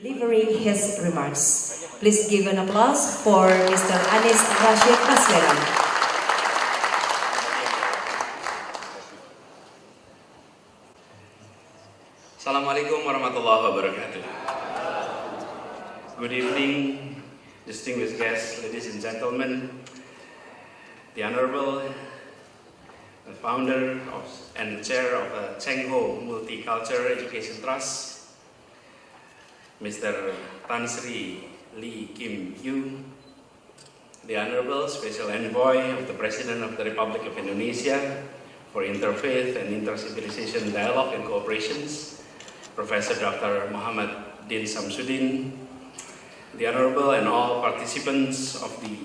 delivering his remarks. Please give an applause for Mr. Anies Rashid Baswedan. Assalamualaikum warahmatullahi wabarakatuh. Good evening, distinguished guests, ladies and gentlemen. The Honorable founder and chair of Cheng Ho Multicultural Education Trust, Mr. Tan Sri Lee Kim Yu, the Honorable Special Envoy of the President of the Republic of Indonesia for Interfaith and Intercivilization Dialogue and Cooperations, Professor Dr. Muhammad Din Samsudin, the Honorable and all participants of the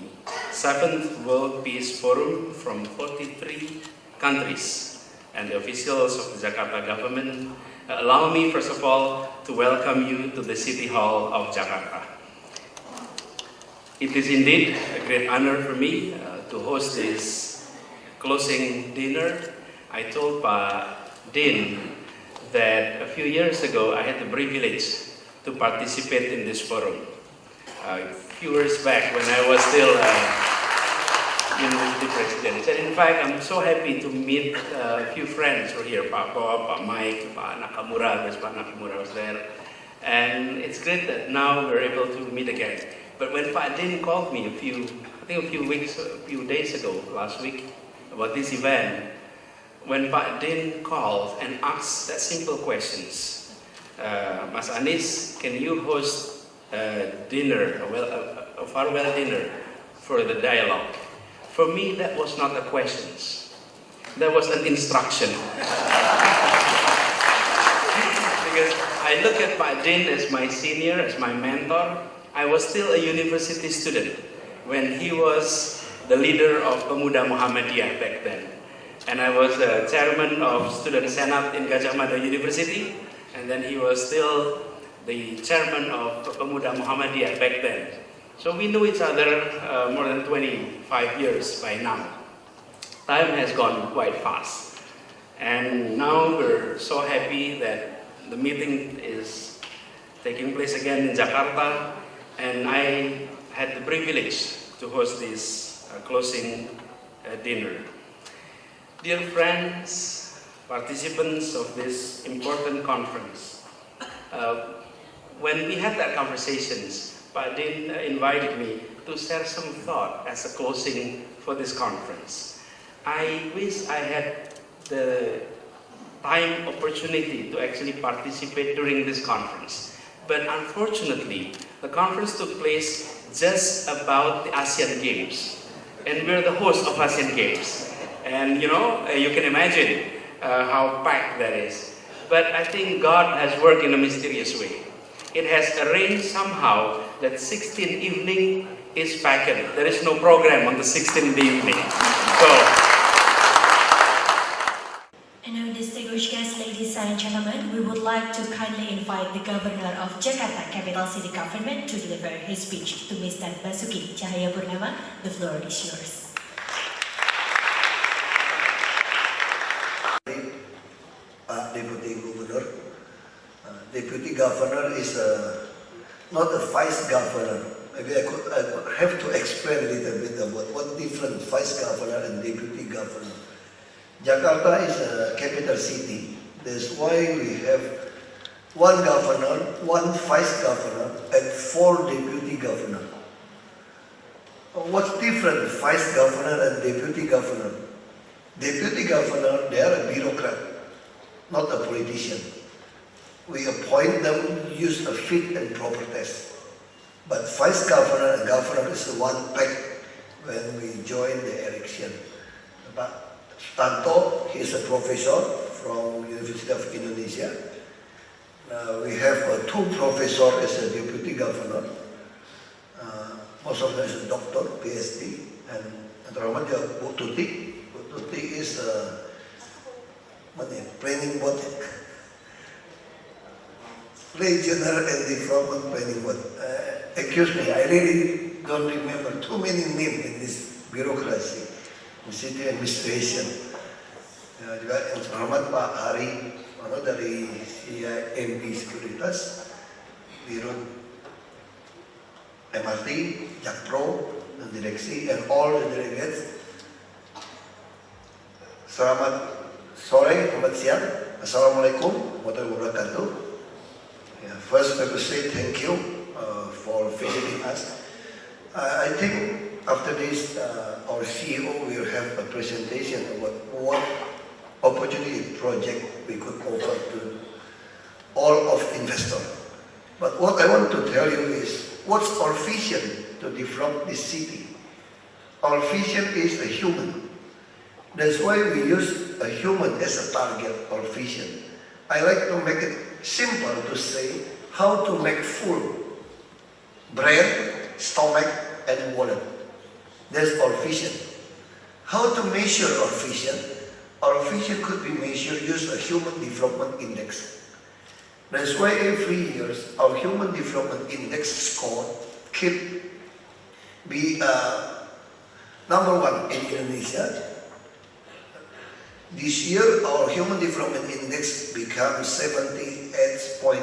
7th World Peace Forum from 43 countries, and the officials of the Jakarta government, allow me first of all to welcome you to the City Hall of Jakarta. It is indeed a great honor for me to host this closing dinner. I told Pak Din that a few years ago I had the privilege to participate in this forum. A few years back when I was still University President. And in fact, I'm so happy to meet a few friends who are here, Pak Bob, Pak Mike, Pak Nakamura, Pak Nakamura was there. And it's great that now we're able to meet again. But when Pak Din called me a few days ago, last week, about this event, when Pak Din called and asked that simple questions, Mas Anies, can you host a dinner, a farewell dinner for the dialogue? For me, that was not a question. That was an instruction. Because I look at Pak Din as my senior, as my mentor. I was still a university student when he was the leader of Pemuda Muhammadiyah back then. And I was the chairman of Student Senate in Gajah Mada University. And then he was still the chairman of Pemuda Muhammadiyah back then. So we knew each other more than 25 years by now. Time has gone quite fast. And now we're so happy that the meeting is taking place again in Jakarta. And I had the privilege to host this closing dinner. Dear friends, participants of this important conference, when we had that conversations, Pak Din invited me to share some thought as a closing for this conference. I wish I had the opportunity to actually participate during this conference. But unfortunately, the conference took place just about the ASEAN Games. And we're the host of ASEAN Games. And you know, you can imagine how packed that is. But I think God has worked in a mysterious way. It has arranged somehow that 16th evening is packed. There is no program on the 16th evening. And now, distinguished guests, ladies and gentlemen, we would like to kindly invite the Governor of Jakarta, capital city government, to deliver his speech to Mr. Basuki Cahayapurnama. The floor is yours. Deputy Governor. Deputy Governor is not a Vice Governor. Maybe I could have to explain a little bit about what different Vice Governor and Deputy Governor. Jakarta is a capital city. That's why we have one Governor, one Vice Governor, and 4 Deputy Governor. What's different, Vice Governor and Deputy Governor? Deputy Governor, they are a bureaucrat, not a politician. We appoint them, use a fit and proper test. But Vice Governor and Governor is the one packed when we join the election. But Tanto, he is a professor from University of Indonesia. We have 2 professors as a Deputy Governor. Most of them is a doctor, PhD. And Bu Tuti. Bu Tuti is planning board. Regional and Development Planning Board. Excuse me, I really don't remember too many names in this bureaucracy, in city administration. Juga yang hormat Pak Hari, dari CIMB Sekuritas, Dirut MRT, Jakpro, dan direksi, and all the delegates. Selamat sore, selamat siang. Assalamualaikum warahmatullahi wabarakatuh. First, let me say thank you for visiting us. I think after this, our CEO will have a presentation about what opportunity project we could offer to all of investors. But what I want to tell you is, what's our vision to develop this city? Our vision is a human. That's why we use a human as a target, our vision. I like to make it simple to say how to make full brain, stomach, and wallet. That's our vision. How to measure our vision? Our vision could be measured using a human development index. That's why every year our human development index score keep be number one in Indonesia. This year our human development index becomes 78.99.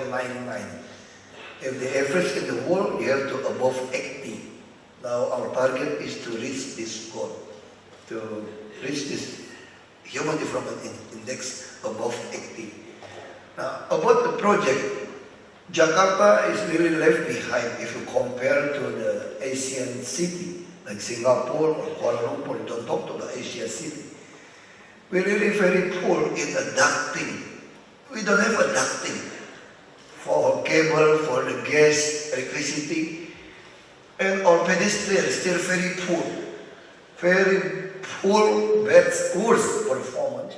If the average in the world, you have to above 80. Now our target is to reach this goal, to reach this human development index above 80. Now about the project, Jakarta is really left behind if you compare to the Asian city like Singapore or Kuala Lumpur. You don't talk to the Asian city. We're really very poor in ducting. We don't have a ducting for cable, for the gas, electricity. And our pedestrian is still very poor, bad, worse performance.